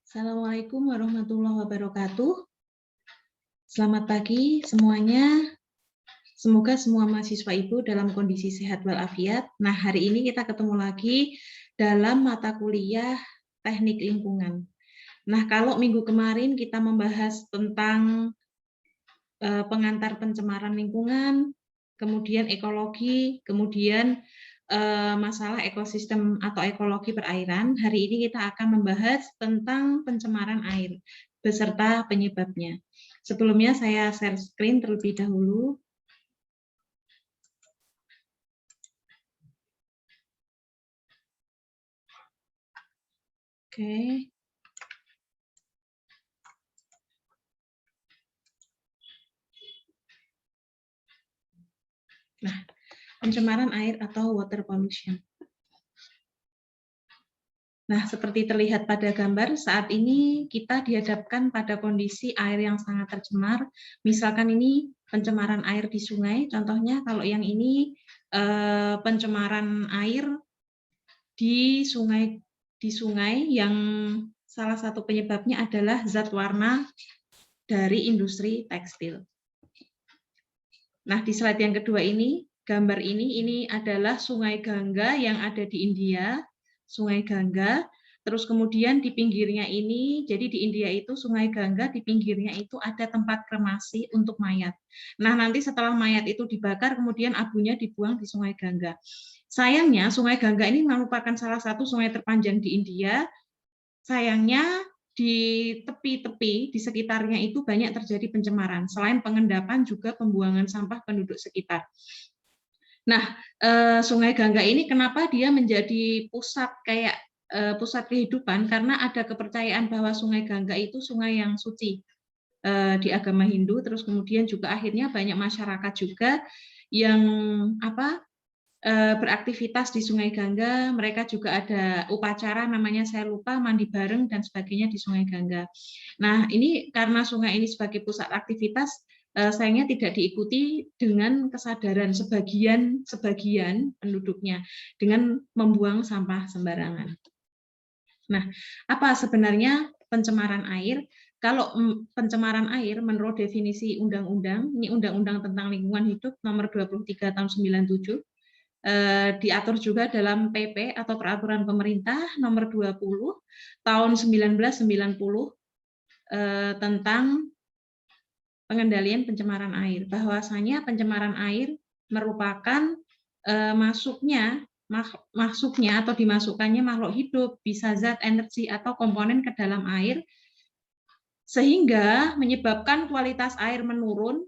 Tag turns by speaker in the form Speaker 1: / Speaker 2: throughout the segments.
Speaker 1: Assalamualaikum warahmatullahi wabarakatuh. Selamat pagi semuanya. Semoga semua mahasiswa Ibu dalam kondisi sehat walafiat. Nah, hari ini kita ketemu lagi dalam mata kuliah Teknik Lingkungan. Nah, kalau minggu kemarin kita membahas tentang pengantar pencemaran lingkungan, kemudian ekologi, kemudian masalah ekosistem atau ekologi perairan. Hari ini kita akan membahas tentang pencemaran air beserta penyebabnya. Sebelumnya saya share screen terlebih dahulu. Oke. Nah, pencemaran air atau water pollution. Nah, seperti terlihat pada gambar, saat ini kita dihadapkan pada kondisi air yang sangat tercemar. Misalkan ini pencemaran air di sungai, contohnya kalau yang ini pencemaran air di sungai yang salah satu penyebabnya adalah zat warna dari industri tekstil. Nah, di slide yang kedua ini, gambar ini adalah Sungai Gangga yang ada di India. Sungai Gangga, terus kemudian di pinggirnya ini, jadi di India itu Sungai Gangga, di pinggirnya itu ada tempat kremasi untuk mayat. Nah, nanti setelah mayat itu dibakar, kemudian abunya dibuang di Sungai Gangga. Sayangnya, Sungai Gangga ini merupakan salah satu sungai terpanjang di India. Sayangnya, di tepi-tepi di sekitarnya itu banyak terjadi pencemaran. Selain pengendapan, juga pembuangan sampah penduduk sekitar. Nah, Sungai Gangga ini kenapa dia menjadi pusat pusat kehidupan? Karena ada kepercayaan bahwa Sungai Gangga itu sungai yang suci di agama Hindu. Terus kemudian juga akhirnya banyak masyarakat juga yang beraktivitas di Sungai Gangga. Mereka juga ada upacara namanya saya lupa, mandi bareng dan sebagainya di Sungai Gangga. Nah, ini karena sungai ini sebagai pusat aktivitas, sayangnya tidak diikuti dengan kesadaran sebagian penduduknya dengan membuang sampah sembarangan. Nah, apa sebenarnya pencemaran air? Kalau pencemaran air menurut definisi undang-undang, ini Undang-Undang tentang Lingkungan Hidup nomor 23 tahun 97, diatur juga dalam PP atau Peraturan Pemerintah nomor 20 tahun 1990 tentang pengendalian pencemaran air, bahwasanya pencemaran air merupakan masuknya atau dimasukkannya makhluk hidup, bisa zat, energi, atau komponen ke dalam air, sehingga menyebabkan kualitas air menurun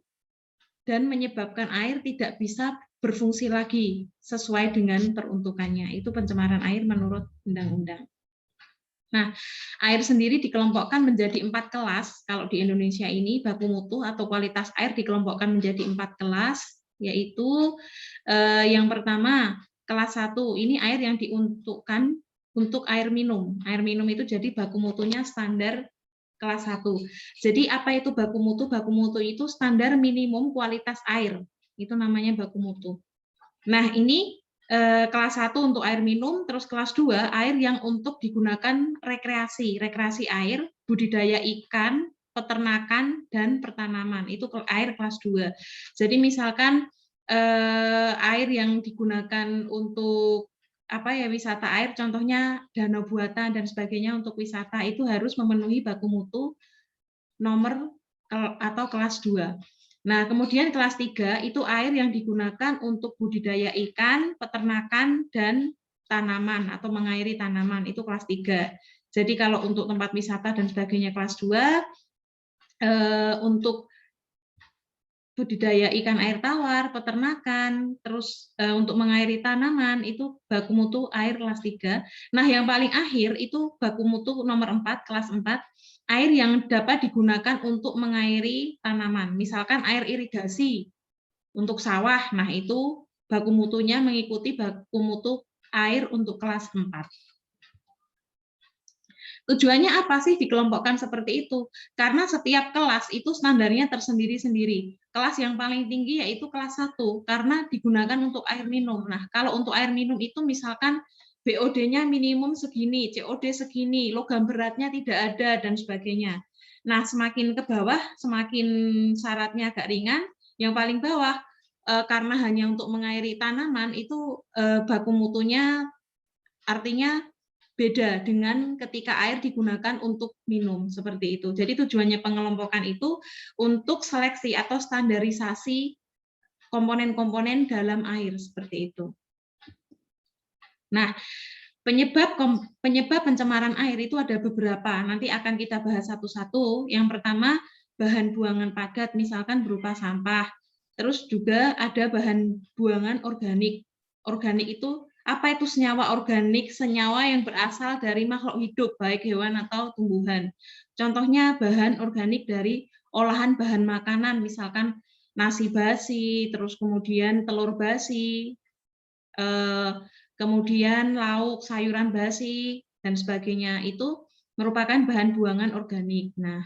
Speaker 1: dan menyebabkan air tidak bisa berfungsi lagi sesuai dengan peruntukannya. Itu pencemaran air menurut undang-undang. Nah, air sendiri dikelompokkan menjadi 4 kelas. Kalau di Indonesia ini baku mutu atau kualitas air dikelompokkan menjadi 4 kelas, yaitu yang pertama kelas 1, ini air yang diuntukkan untuk air minum. Air minum itu jadi baku mutunya standar kelas 1. Jadi apa itu baku mutu? Baku mutu itu standar minimum kualitas air. Itu namanya baku mutu. Nah, ini kelas 1 untuk air minum, terus kelas 2 air yang untuk digunakan rekreasi air, budidaya ikan, peternakan, dan pertanaman. Itu air kelas 2. Jadi misalkan air yang digunakan untuk wisata air, contohnya danau buatan dan sebagainya untuk wisata, itu harus memenuhi baku mutu nomor atau kelas 2. Nah, kemudian kelas 3 itu air yang digunakan untuk budidaya ikan, peternakan, dan tanaman atau mengairi tanaman, itu kelas 3. Jadi kalau untuk tempat wisata dan sebagainya kelas 2, untuk budidaya ikan air tawar, peternakan, terus untuk mengairi tanaman, itu baku mutu air kelas 3. Nah, yang paling akhir itu baku mutu nomor 4, kelas 4, air yang dapat digunakan untuk mengairi tanaman. Misalkan air irigasi untuk sawah, nah itu baku mutunya mengikuti baku mutu air untuk kelas 4. Tujuannya apa sih dikelompokkan seperti itu? Karena setiap kelas itu standarnya tersendiri-sendiri. Kelas yang paling tinggi yaitu kelas 1, karena digunakan untuk air minum. Nah, kalau untuk air minum itu misalkan BOD-nya minimum segini, COD segini, logam beratnya tidak ada, dan sebagainya. Nah, semakin ke bawah, semakin syaratnya agak ringan. Yang paling bawah, karena hanya untuk mengairi tanaman, itu baku mutunya artinya beda dengan ketika air digunakan untuk minum, seperti itu. Jadi tujuannya pengelompokan itu untuk seleksi atau standarisasi komponen-komponen dalam air, seperti itu. Nah, penyebab pencemaran air itu ada beberapa. Nanti akan kita bahas satu-satu. Yang pertama, bahan buangan padat, misalkan berupa sampah. Terus juga ada bahan buangan organik. Organik itu apa itu senyawa organik? Senyawa yang berasal dari makhluk hidup, baik hewan atau tumbuhan. Contohnya bahan organik dari olahan bahan makanan, misalkan nasi basi, terus kemudian telur basi, kemudian lauk, sayuran basi, dan sebagainya. Itu merupakan bahan buangan organik. Nah,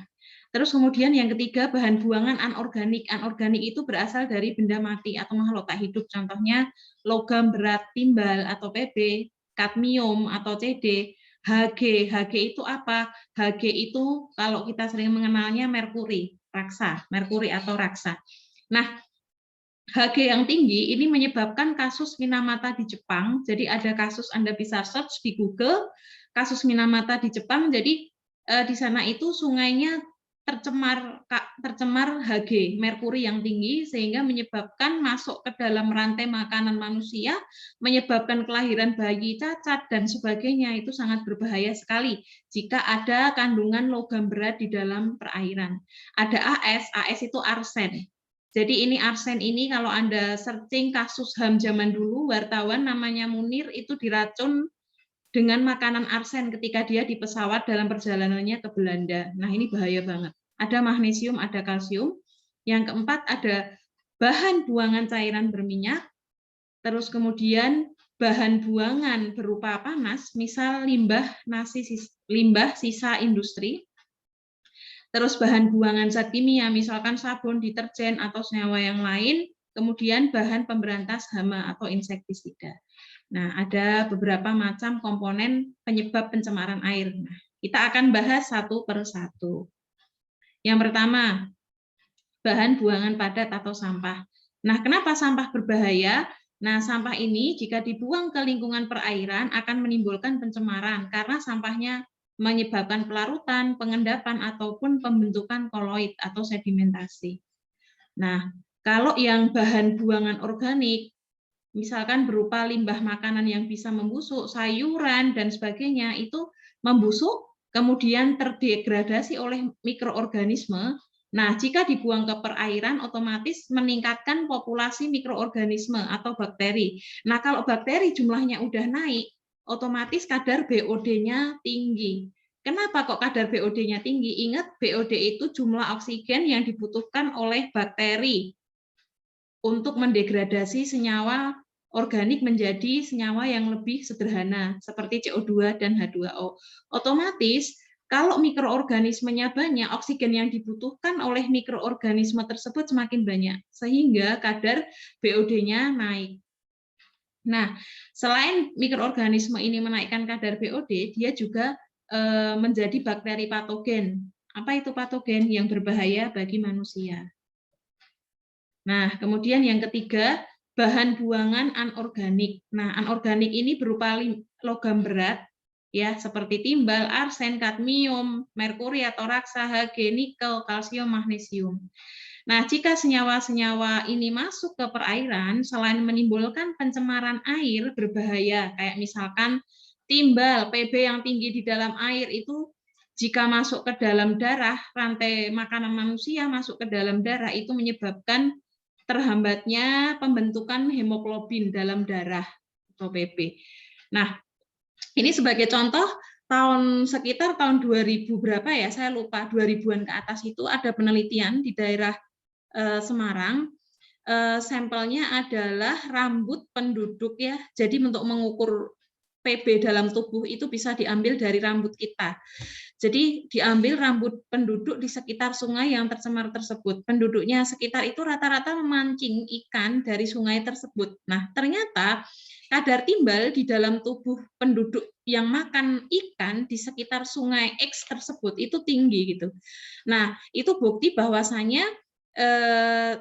Speaker 1: terus kemudian yang ketiga, bahan buangan anorganik. Anorganik itu berasal dari benda mati atau makhluk tak hidup. Contohnya logam berat, timbal atau Pb, kadmium atau Cd, Hg. Hg itu apa? Hg itu kalau kita sering mengenalnya merkuri, raksa, merkuri atau raksa. Nah, Hg yang tinggi ini menyebabkan kasus Minamata di Jepang. Jadi ada kasus, Anda bisa search di Google, kasus Minamata di Jepang. Jadi di sana itu sungainya tercemar Hg, merkuri yang tinggi, sehingga menyebabkan masuk ke dalam rantai makanan manusia, menyebabkan kelahiran bayi cacat, dan sebagainya. Itu sangat berbahaya sekali jika ada kandungan logam berat di dalam perairan. Ada AS, AS itu arsen. Jadi ini arsen ini kalau Anda searching kasus HAM zaman dulu, wartawan namanya Munir itu diracun dengan makanan arsen ketika dia di pesawat dalam perjalanannya ke Belanda. Nah, ini bahaya banget. Ada magnesium, ada kalsium. Yang keempat ada bahan buangan cairan berminyak, terus kemudian bahan buangan berupa panas, misal limbah sisa industri. Terus bahan buangan zat kimia, misalkan sabun, deterjen, atau senyawa yang lain, kemudian bahan pemberantas hama atau insektisida. Nah, ada beberapa macam komponen penyebab pencemaran air. Nah, kita akan bahas satu per satu. Yang pertama, bahan buangan padat atau sampah. Nah, kenapa sampah berbahaya? Nah, sampah ini jika dibuang ke lingkungan perairan akan menimbulkan pencemaran karena sampahnya menyebabkan pelarutan, pengendapan, ataupun pembentukan koloid atau sedimentasi. Nah, kalau yang bahan buangan organik, misalkan berupa limbah makanan yang bisa membusuk, sayuran, dan sebagainya, itu membusuk, kemudian terdegradasi oleh mikroorganisme. Nah, jika dibuang ke perairan, otomatis meningkatkan populasi mikroorganisme atau bakteri. Nah, kalau bakteri jumlahnya udah naik, otomatis kadar BOD-nya tinggi. Kenapa kok kadar BOD-nya tinggi? Ingat, BOD itu jumlah oksigen yang dibutuhkan oleh bakteri untuk mendegradasi senyawa organik menjadi senyawa yang lebih sederhana, seperti CO2 dan H2O. Otomatis, kalau mikroorganismenya banyak, oksigen yang dibutuhkan oleh mikroorganisme tersebut semakin banyak, sehingga kadar BOD-nya naik. Nah, selain mikroorganisme ini menaikkan kadar BOD, dia juga menjadi bakteri patogen. Apa itu patogen? Yang berbahaya bagi manusia. Nah, kemudian yang ketiga, bahan buangan anorganik. Nah, anorganik ini berupa logam berat, ya, seperti timbal, arsen, kadmium, merkuri atau raksa, Hg, nikel, kalsium, magnesium. Nah, jika senyawa-senyawa ini masuk ke perairan, selain menimbulkan pencemaran air berbahaya, kayak misalkan timbal, Pb yang tinggi di dalam air itu jika masuk ke dalam darah, rantai makanan manusia masuk ke dalam darah, itu menyebabkan terhambatnya pembentukan hemoglobin dalam darah atau Pb. Nah, ini sebagai contoh, sekitar tahun 2000 berapa ya, saya lupa, 2000-an ke atas itu ada penelitian di daerah Semarang, sampelnya adalah rambut penduduk ya. Jadi untuk mengukur Pb dalam tubuh itu bisa diambil dari rambut kita. Jadi diambil rambut penduduk di sekitar sungai yang tercemar tersebut. Penduduknya sekitar itu rata-rata memancing ikan dari sungai tersebut. Nah, ternyata kadar timbal di dalam tubuh penduduk yang makan ikan di sekitar sungai X tersebut itu tinggi gitu. Nah, itu bukti bahwasanya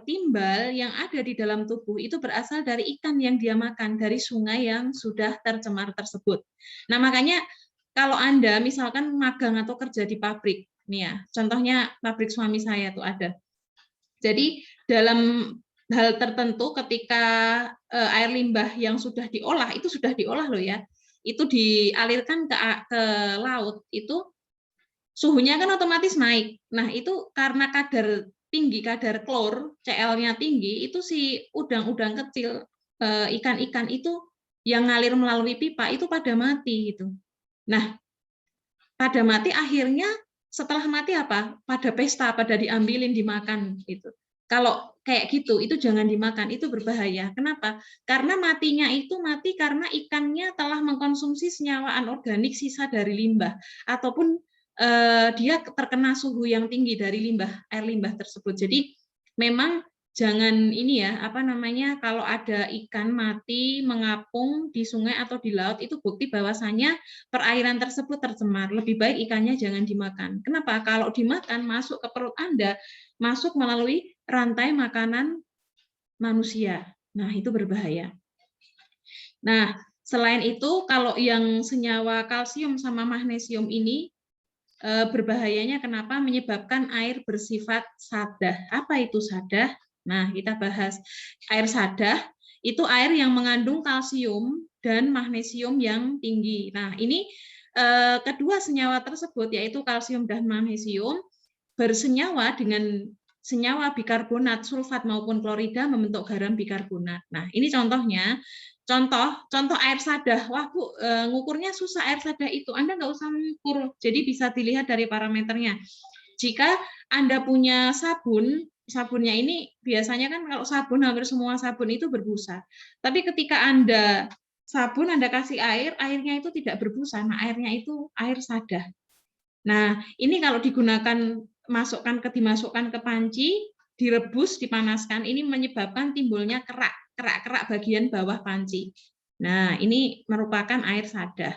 Speaker 1: timbal yang ada di dalam tubuh itu berasal dari ikan yang dia makan, dari sungai yang sudah tercemar tersebut. Nah, makanya kalau Anda misalkan magang atau kerja di pabrik, nih ya, contohnya pabrik suami saya tuh ada. Jadi dalam hal tertentu ketika air limbah yang sudah diolah, itu sudah diolah loh ya, itu dialirkan ke laut, itu suhunya kan otomatis naik. Nah, itu karena kadar tinggi, kadar klor, Cl-nya tinggi, itu si udang-udang kecil, ikan-ikan itu yang ngalir melalui pipa itu pada mati gitu. Nah, pada mati akhirnya setelah mati apa? Pada pesta, pada diambilin, dimakan gitu. Kalau kayak gitu, itu jangan dimakan, itu berbahaya. Kenapa? Karena matinya itu mati karena ikannya telah mengkonsumsi senyawa anorganik sisa dari limbah, ataupun dia terkena suhu yang tinggi dari limbah, air limbah tersebut. Jadi memang jangan ini ya, apa namanya, kalau ada ikan mati mengapung di sungai atau di laut, itu bukti bahwasanya perairan tersebut tercemar. Lebih baik ikannya jangan dimakan. Kenapa? Kalau dimakan masuk ke perut Anda, masuk melalui rantai makanan manusia. Nah, itu berbahaya. Nah, selain itu kalau yang senyawa kalsium sama magnesium ini berbahayanya kenapa? Menyebabkan air bersifat sadah. Apa itu sadah? Nah, kita bahas air sadah itu air yang mengandung kalsium dan magnesium yang tinggi. Nah, ini kedua senyawa tersebut yaitu kalsium dan magnesium bersenyawa dengan senyawa bikarbonat, sulfat maupun klorida membentuk garam bikarbonat. Nah, ini contohnya. Contoh air sadah. Wah, Bu, ngukurnya susah air sadah itu. Anda nggak usah mengukur. Jadi bisa dilihat dari parameternya. Jika Anda punya sabun, sabunnya ini biasanya kan kalau sabun hampir semua sabun itu berbusa. Tapi ketika Anda sabun Anda kasih air, airnya itu tidak berbusa. Nah, airnya itu air sadah. Nah, ini kalau digunakan dimasukkan ke panci, direbus, dipanaskan, ini menyebabkan timbulnya kerak bagian bawah panci. Nah, ini merupakan air sadah.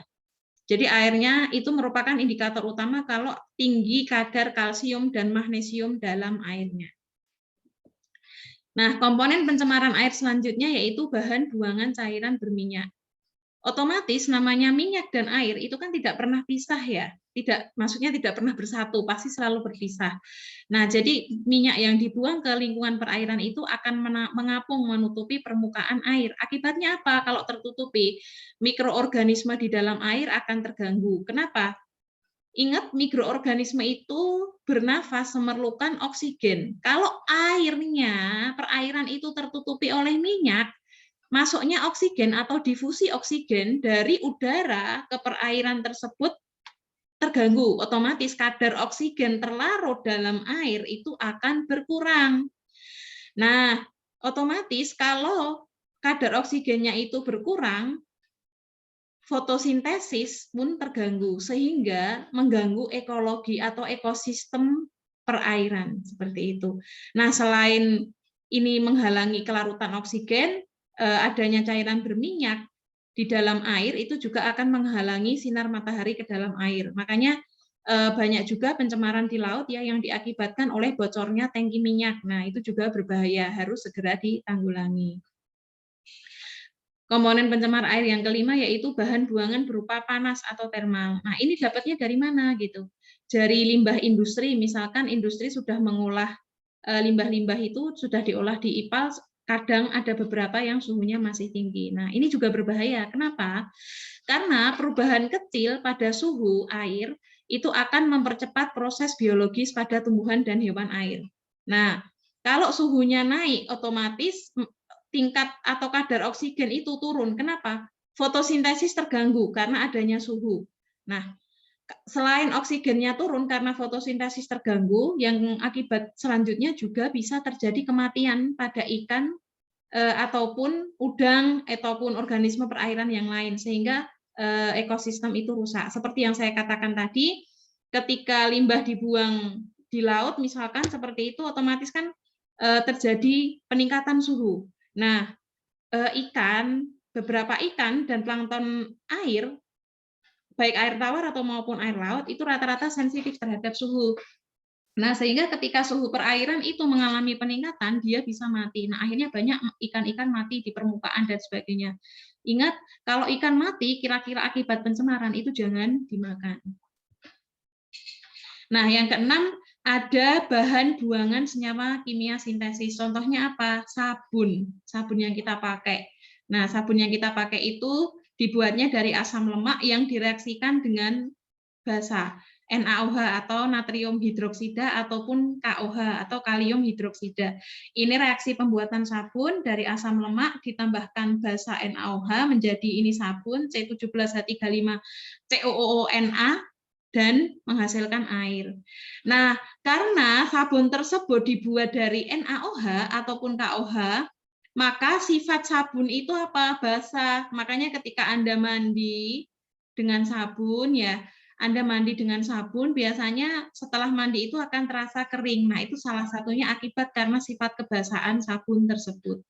Speaker 1: Jadi airnya itu merupakan indikator utama kalau tinggi kadar kalsium dan magnesium dalam airnya. Nah, komponen pencemaran air selanjutnya yaitu bahan buangan cairan berminyak. Otomatis namanya minyak dan air itu kan tidak pernah pisah ya. Maksudnya tidak pernah bersatu, pasti selalu berpisah. Nah, jadi minyak yang dibuang ke lingkungan perairan itu akan mengapung menutupi permukaan air. Akibatnya apa? Kalau tertutupi, mikroorganisme di dalam air akan terganggu. Kenapa? Ingat, mikroorganisme itu bernafas memerlukan oksigen. Kalau airnya, perairan itu tertutupi oleh minyak, masuknya oksigen atau difusi oksigen dari udara ke perairan tersebut terganggu, otomatis kadar oksigen terlarut dalam air itu akan berkurang. Nah, otomatis kalau kadar oksigennya itu berkurang, fotosintesis pun terganggu, sehingga mengganggu ekologi atau ekosistem perairan, seperti itu. Nah, selain ini menghalangi kelarutan oksigen, adanya cairan berminyak di dalam air itu juga akan menghalangi sinar matahari ke dalam air. Makanya banyak juga pencemaran di laut ya yang diakibatkan oleh bocornya tangki minyak. Nah, itu juga berbahaya, harus segera ditanggulangi. Komponen pencemar air yang kelima yaitu bahan buangan berupa panas atau termal. Nah, ini dapatnya dari mana gitu? Dari limbah industri, misalkan industri sudah mengolah limbah-limbah itu sudah diolah di IPAL, kadang ada beberapa yang suhunya masih tinggi. Nah, ini juga berbahaya. Kenapa? Karena perubahan kecil pada suhu air itu akan mempercepat proses biologis pada tumbuhan dan hewan air. Nah, kalau suhunya naik, otomatis tingkat atau kadar oksigen itu turun. Kenapa? Fotosintesis terganggu karena adanya suhu. Nah, selain oksigennya turun karena fotosintesis terganggu, yang akibat selanjutnya juga bisa terjadi kematian pada ikan ataupun udang ataupun organisme perairan yang lain, sehingga ekosistem itu rusak. Seperti yang saya katakan tadi, ketika limbah dibuang di laut misalkan seperti itu, otomatis kan terjadi peningkatan suhu. Nah, ikan beberapa ikan dan plankton air, baik air tawar atau maupun air laut, itu rata-rata sensitif terhadap suhu. Nah, sehingga ketika suhu perairan itu mengalami peningkatan, dia bisa mati. Nah, akhirnya banyak ikan-ikan mati di permukaan dan sebagainya. Ingat, kalau ikan mati, kira-kira akibat pencemaran itu jangan dimakan. Nah, yang keenam, ada bahan buangan senyawa kimia sintesis. Contohnya apa? Sabun. Sabun yang kita pakai. Nah, sabun yang kita pakai itu dibuatnya dari asam lemak yang direaksikan dengan basa. NaOH atau natrium hidroksida ataupun KOH atau kalium hidroksida. Ini reaksi pembuatan sabun dari asam lemak ditambahkan basa NaOH menjadi ini sabun C17H35 COONA dan menghasilkan air. Nah, karena sabun tersebut dibuat dari NaOH ataupun KOH, maka sifat sabun itu apa? Basah. Makanya ketika Anda mandi dengan sabun ya, Anda mandi dengan sabun, biasanya setelah mandi itu akan terasa kering. Nah, itu salah satunya akibat karena sifat kebasahan sabun tersebut.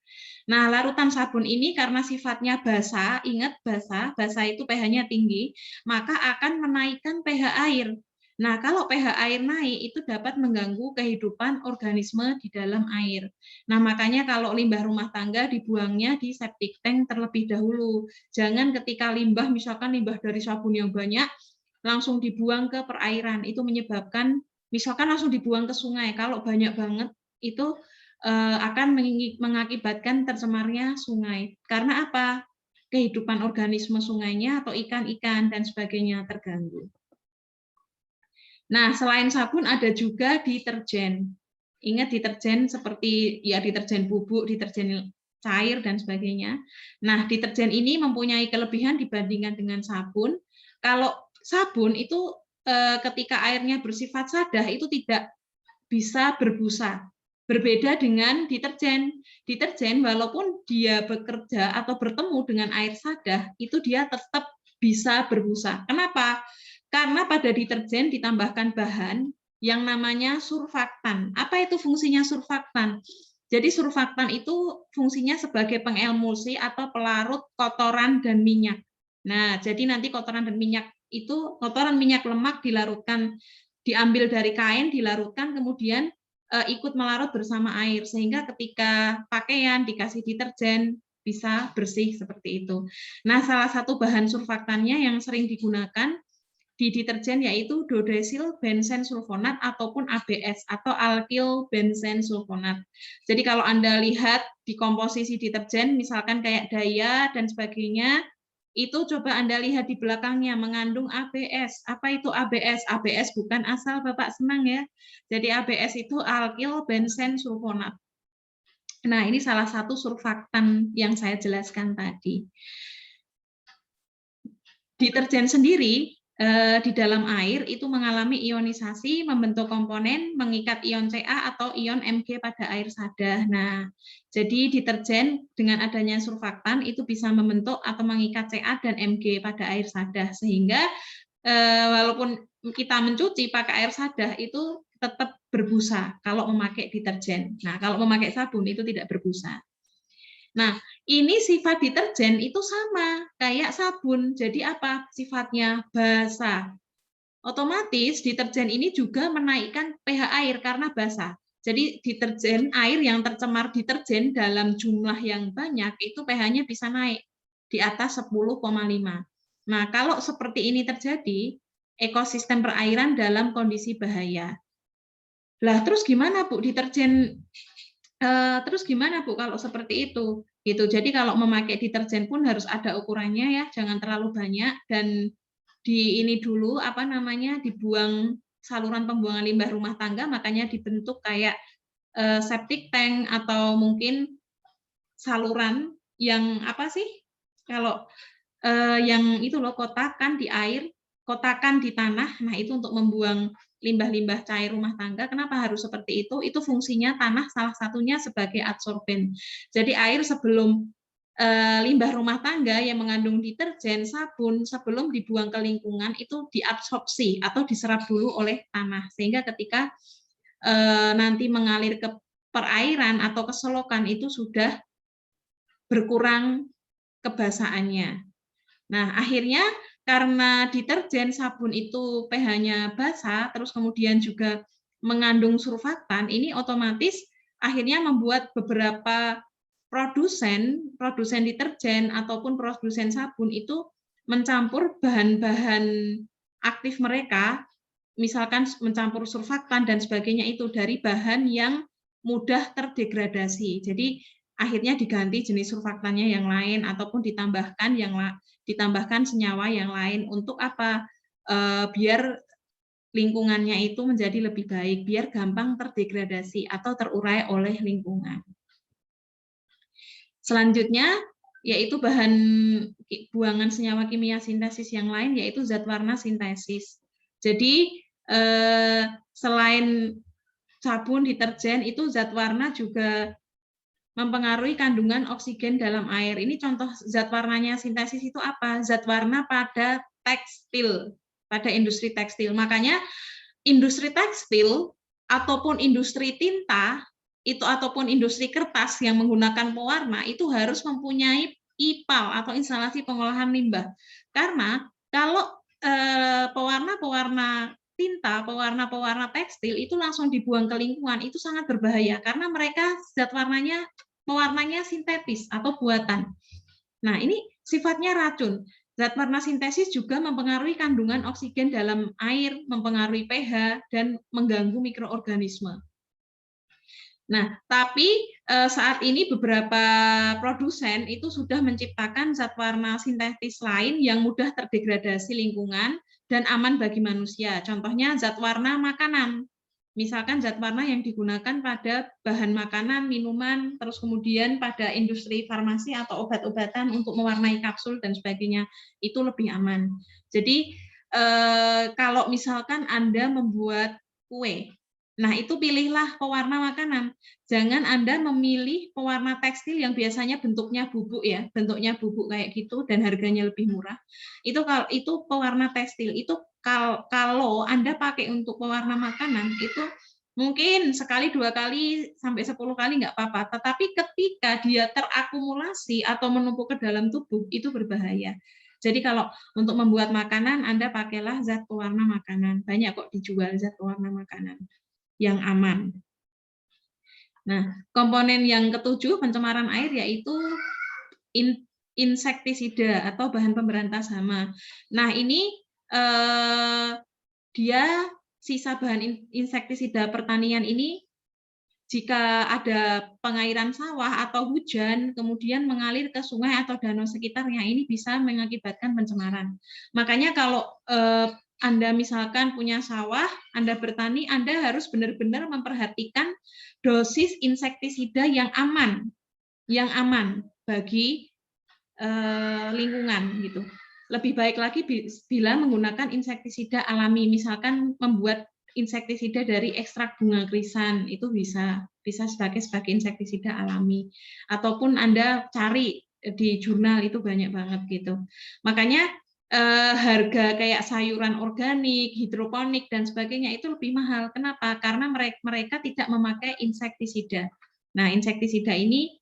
Speaker 1: Nah, larutan sabun ini karena sifatnya basa, ingat basa itu pH-nya tinggi, maka akan menaikkan pH air. Nah, kalau pH air naik itu dapat mengganggu kehidupan organisme di dalam air. Nah, makanya kalau limbah rumah tangga dibuangnya di septic tank terlebih dahulu. Jangan ketika limbah, misalkan limbah dari sabun yang banyak, langsung dibuang ke perairan. Itu menyebabkan, misalkan langsung dibuang ke sungai. Kalau banyak banget, itu akan mengakibatkan tercemarnya sungai. Karena apa? Kehidupan organisme sungainya atau ikan-ikan dan sebagainya terganggu. Nah, selain sabun ada juga deterjen. Ingat deterjen seperti ya deterjen bubuk, deterjen cair dan sebagainya. Nah, deterjen ini mempunyai kelebihan dibandingkan dengan sabun. Kalau sabun itu ketika airnya bersifat sadah itu tidak bisa berbusa. Berbeda dengan deterjen. Deterjen walaupun dia bekerja atau bertemu dengan air sadah, itu dia tetap bisa berbusa. Kenapa? Karena pada deterjen ditambahkan bahan yang namanya surfaktan. Apa itu fungsinya surfaktan? Jadi surfaktan itu fungsinya sebagai pengemulsi atau pelarut kotoran dan minyak. Nah, jadi nanti kotoran dan minyak itu, kotoran minyak lemak dilarutkan, diambil dari kain, dilarutkan, kemudian ikut melarut bersama air, sehingga ketika pakaian dikasih deterjen, bisa bersih seperti itu. Nah, salah satu bahan surfaktannya yang sering digunakan di deterjen yaitu dodesil benzen sulfonat ataupun ABS atau alkyl benzen sulfonat. Jadi kalau Anda lihat di komposisi deterjen misalkan kayak Daya dan sebagainya, itu coba Anda lihat di belakangnya mengandung ABS. Apa itu ABS? ABS bukan asal Bapak senang ya. Jadi ABS itu alkyl benzen sulfonat. Nah, ini salah satu surfaktan yang saya jelaskan tadi. Deterjen sendiri di dalam air itu mengalami ionisasi, membentuk komponen, mengikat ion Ca atau ion Mg pada air sadah. Nah, jadi deterjen dengan adanya surfaktan itu bisa membentuk atau mengikat Ca dan Mg pada air sadah, sehingga walaupun kita mencuci pakai air sadah itu tetap berbusa kalau memakai deterjen. Nah, kalau memakai sabun itu tidak berbusa. Nah, ini sifat deterjen itu sama kayak sabun. Jadi apa sifatnya? Basah. Otomatis deterjen ini juga menaikkan pH air karena basah. Jadi deterjen air yang tercemar deterjen dalam jumlah yang banyak itu pH-nya bisa naik di atas 10,5. Nah, kalau seperti ini terjadi, ekosistem perairan dalam kondisi bahaya. Lah, terus gimana Bu deterjen? Terus gimana Bu kalau seperti itu? Gitu. Jadi kalau memakai deterjen pun harus ada ukurannya ya, jangan terlalu banyak dan di ini dulu apa namanya dibuang saluran pembuangan limbah rumah tangga, makanya dibentuk kayak septic tank atau mungkin saluran yang apa sih? Kalau yang itu loh kotakan di air, kotakan di tanah. Nah, itu untuk membuang limbah-limbah cair rumah tangga. Kenapa harus seperti itu? Itu fungsinya tanah salah satunya sebagai adsorben. Jadi air sebelum limbah rumah tangga yang mengandung deterjen, sabun, sebelum dibuang ke lingkungan itu diabsorpsi atau diserap dulu oleh tanah. Sehingga ketika nanti mengalir ke perairan atau ke selokan itu sudah berkurang kebasahannya. Nah, akhirnya karena deterjen sabun itu pH-nya basa, terus kemudian juga mengandung surfaktan, ini otomatis akhirnya membuat beberapa produsen deterjen ataupun produsen sabun itu mencampur bahan-bahan aktif mereka, misalkan mencampur surfaktan dan sebagainya itu dari bahan yang mudah terdegradasi. Jadi akhirnya diganti jenis surfaktannya yang lain ataupun ditambahkan senyawa yang lain untuk apa? Biar lingkungannya itu menjadi lebih baik, biar gampang terdegradasi atau terurai oleh lingkungan. Selanjutnya yaitu bahan buangan senyawa kimia sintesis yang lain, yaitu zat warna sintesis. Jadi selain sabun, deterjen, itu zat warna juga mempengaruhi kandungan oksigen dalam air. Ini contoh zat warnanya sintesis itu apa? Zat warna pada tekstil, pada industri tekstil. Makanya industri tekstil ataupun industri tinta itu ataupun industri kertas yang menggunakan pewarna itu harus mempunyai IPAL atau instalasi pengolahan limbah. Karena kalau pewarna tinta, pewarna tekstil itu langsung dibuang ke lingkungan, itu sangat berbahaya karena mereka zat pewarnanya sintetis atau buatan. Nah, ini sifatnya racun. Zat warna sintesis juga mempengaruhi kandungan oksigen dalam air, mempengaruhi pH, dan mengganggu mikroorganisme. Nah, tapi saat ini beberapa produsen itu sudah menciptakan zat warna sintetis lain yang mudah terdegradasi lingkungan dan aman bagi manusia. Contohnya zat warna makanan. Misalkan zat warna yang digunakan pada bahan makanan, minuman, terus kemudian pada industri farmasi atau obat-obatan untuk mewarnai kapsul dan sebagainya, itu lebih aman. Jadi kalau misalkan Anda membuat kue, nah itu pilihlah pewarna makanan. Jangan Anda memilih pewarna tekstil yang biasanya bentuknya bubuk ya, bentuknya bubuk kayak gitu dan harganya lebih murah. Itu pewarna tekstil. Itu kalau Anda pakai untuk pewarna makanan itu mungkin sekali, 2 kali, sampai 10 kali nggak apa-apa. Tetapi ketika dia terakumulasi atau menumpuk ke dalam tubuh, itu berbahaya. Jadi kalau untuk membuat makanan, Anda pakailah zat pewarna makanan. Banyak kok dijual zat pewarna makanan yang aman. Nah, komponen yang ketujuh pencemaran air yaitu insektisida atau bahan pemberantas hama. Nah, ini dia sisa bahan insektisida pertanian ini jika ada pengairan sawah atau hujan kemudian mengalir ke sungai atau danau sekitarnya, ini bisa mengakibatkan pencemaran. Makanya kalau Anda misalkan punya sawah, Anda bertani, Anda harus benar-benar memperhatikan dosis insektisida yang aman bagi lingkungan gitu. Lebih baik lagi bila menggunakan insektisida alami, misalkan membuat insektisida dari ekstrak bunga krisan, itu bisa sebagai insektisida alami. Ataupun Anda cari di jurnal, itu banyak banget gitu. Makanya harga kayak sayuran organik, hidroponik dan sebagainya itu lebih mahal. Kenapa? Karena mereka tidak memakai insektisida. Nah, insektisida ini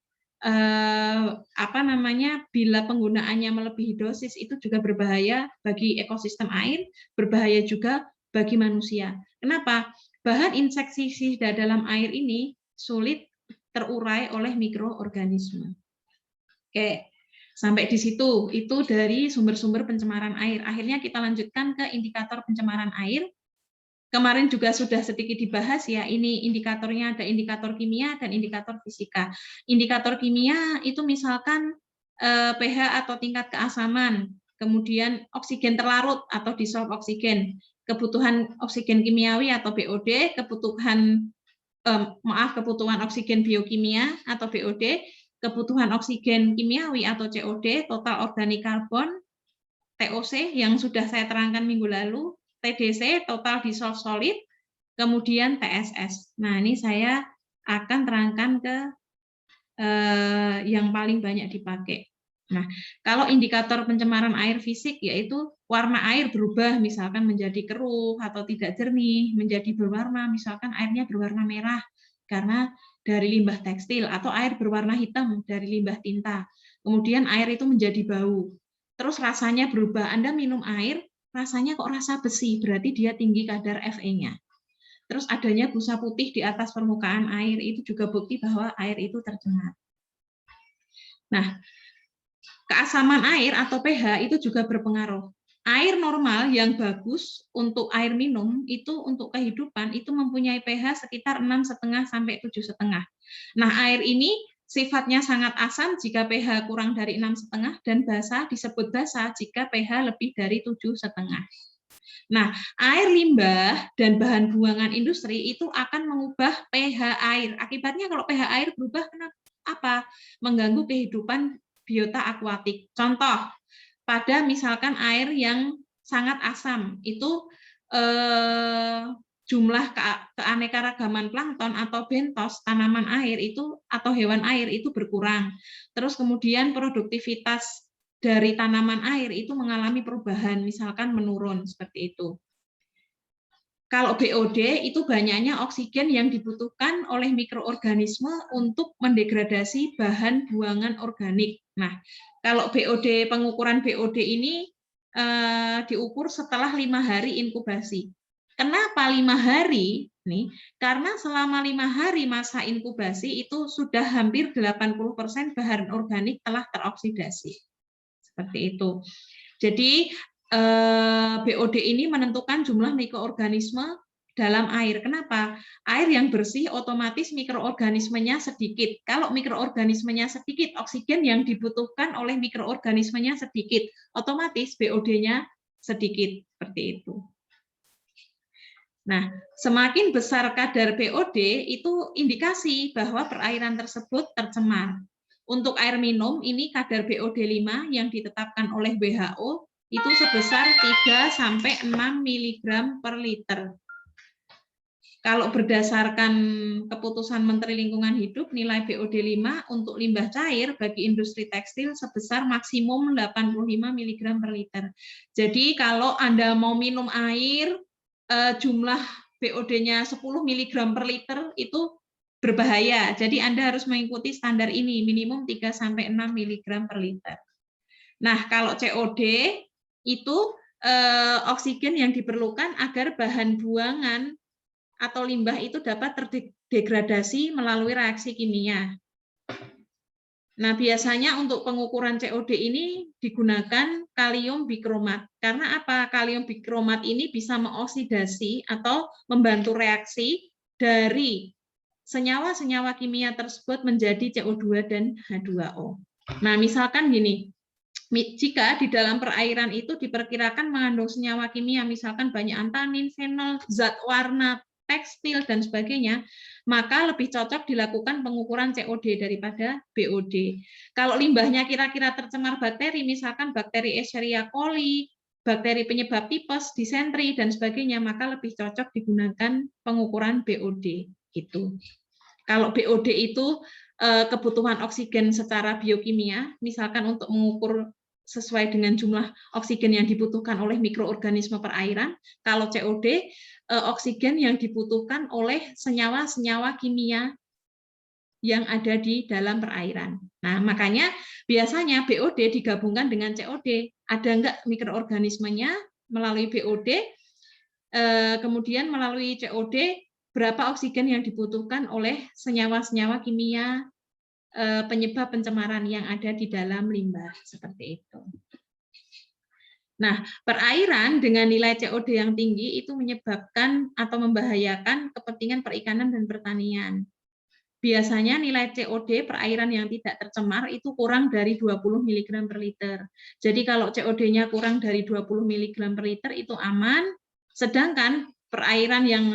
Speaker 1: bila penggunaannya melebihi dosis itu juga berbahaya bagi ekosistem air, berbahaya juga bagi manusia. Kenapa? Bahan insektisida dalam air ini sulit terurai oleh mikroorganisme. Oke, sampai di situ itu dari sumber-sumber pencemaran air. Akhirnya kita lanjutkan ke indikator pencemaran air. Kemarin juga sudah sedikit dibahas ya, ini indikatornya ada indikator kimia dan indikator fisika. Indikator kimia itu misalkan pH atau tingkat keasaman, kemudian oksigen terlarut atau dissolved oksigen, kebutuhan oksigen kimiawi atau BOD, kebutuhan oksigen biokimia atau BOD, kebutuhan oksigen kimiawi atau COD, total organik karbon, TOC yang sudah saya terangkan minggu lalu, TDC, total dissolved solid, kemudian TSS. Nah, ini saya akan terangkan ke yang paling banyak dipakai. Nah, kalau indikator pencemaran air fisik yaitu warna air berubah, misalkan menjadi keruh atau tidak jernih, menjadi berwarna, misalkan airnya berwarna merah karena dari limbah tekstil, atau air berwarna hitam dari limbah tinta. kemudian air itu menjadi bau, terus rasanya berubah. Anda minum air, rasanya kok rasa besi, berarti dia tinggi kadar Fe-nya. Terus adanya busa putih di atas permukaan air, itu juga bukti bahwa air itu tercemar. Nah, keasaman air atau pH itu juga berpengaruh. Air normal yang bagus untuk air minum itu untuk kehidupan itu mempunyai pH sekitar 6,5 sampai 7,5. Nah, air ini sifatnya sangat asam jika pH kurang dari 6,5 dan basa disebut basa jika pH lebih dari 7,5. Nah, air limbah dan bahan buangan industri itu akan mengubah pH air. Akibatnya kalau pH air berubah, kenapa? Apa? Mengganggu kehidupan biota akuatik. Contoh, pada misalkan air yang sangat asam, itu jumlah keanekaragaman plankton atau bentos tanaman air itu atau hewan air itu berkurang. Terus kemudian produktivitas dari tanaman air itu mengalami perubahan, misalkan menurun seperti itu. Kalau BOD itu banyaknya oksigen yang dibutuhkan oleh mikroorganisme untuk mendegradasi bahan buangan organik. Nah, kalau BOD, pengukuran BOD ini diukur setelah 5 hari inkubasi. Kenapa 5 hari? Nih, karena selama 5 hari masa inkubasi itu sudah hampir 80% bahan organik telah teroksidasi. Seperti itu. Jadi BOD ini menentukan jumlah mikroorganisme dalam air. Kenapa? Air yang bersih otomatis mikroorganismenya sedikit. Kalau mikroorganismenya sedikit, oksigen yang dibutuhkan oleh mikroorganismenya sedikit. Otomatis BOD-nya sedikit. Seperti itu. Nah, semakin besar kadar BOD itu indikasi bahwa perairan tersebut tercemar. Untuk air minum, ini kadar BOD 5 yang ditetapkan oleh WHO itu sebesar 3-6 mg per liter. Kalau berdasarkan keputusan Menteri Lingkungan Hidup, nilai BOD 5 untuk limbah cair bagi industri tekstil sebesar maksimum 85 mg per liter. Jadi kalau Anda mau minum air, jumlah BOD-nya 10 mg per liter itu berbahaya. Jadi Anda harus mengikuti standar ini, minimum 3-6 mg per liter. Nah, kalau COD itu oksigen yang diperlukan agar bahan buangan atau limbah itu dapat terdegradasi melalui reaksi kimia. Nah, biasanya untuk pengukuran COD ini digunakan kalium bikromat. Karena apa? Kalium bikromat ini bisa mengoksidasi atau membantu reaksi dari senyawa-senyawa kimia tersebut menjadi CO2 dan H2O. Nah, misalkan gini, jika di dalam perairan itu diperkirakan mengandung senyawa kimia, misalkan banyak antanin, fenol, zat warna, tekstil, dan sebagainya, maka lebih cocok dilakukan pengukuran COD daripada BOD. Kalau limbahnya kira-kira tercemar bakteri, misalkan bakteri Escherichia coli, bakteri penyebab tipes, disentri, dan sebagainya, maka lebih cocok digunakan pengukuran BOD. Gitu. Kalau BOD itu kebutuhan oksigen secara biokimia, misalkan untuk mengukur sesuai dengan jumlah oksigen yang dibutuhkan oleh mikroorganisme perairan. Kalau COD, oksigen yang dibutuhkan oleh senyawa-senyawa kimia yang ada di dalam perairan. Nah, makanya biasanya BOD digabungkan dengan COD. Ada enggak mikroorganismenya melalui BOD, kemudian melalui COD, berapa oksigen yang dibutuhkan oleh senyawa-senyawa kimia penyebab pencemaran yang ada di dalam limbah, seperti itu. Nah, perairan dengan nilai COD yang tinggi itu menyebabkan atau membahayakan kepentingan perikanan dan pertanian. Biasanya nilai COD perairan yang tidak tercemar itu kurang dari 20 mg per liter. Jadi kalau COD-nya kurang dari 20 mg per liter itu aman, sedangkan perairan yang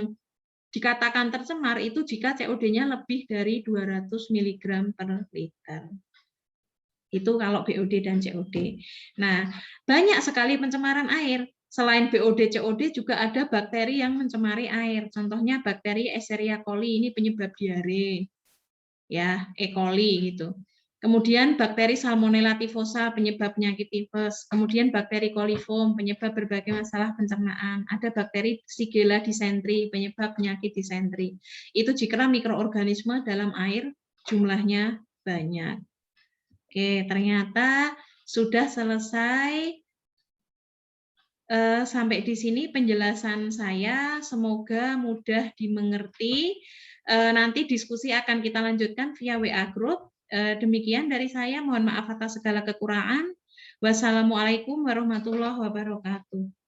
Speaker 1: dikatakan tercemar itu jika COD-nya lebih dari 200 mg per liter. Itu kalau BOD dan COD. Nah, banyak sekali pencemaran air. Selain BOD, COD juga ada bakteri yang mencemari air. Contohnya bakteri Escherichia coli, ini penyebab diare. Ya, E. coli gitu. Kemudian bakteri Salmonella typhosa penyebab penyakit tifus, kemudian bakteri coliform penyebab berbagai masalah pencernaan, ada bakteri Shigella dysentery penyebab penyakit disentri. Itu jika mikroorganisme dalam air jumlahnya banyak. Oke, ternyata sudah selesai. Sampai di sini penjelasan saya, semoga mudah dimengerti. Nanti diskusi akan kita lanjutkan via WA Group. Demikian dari saya, mohon maaf atas segala kekurangan. Wassalamualaikum warahmatullahi wabarakatuh.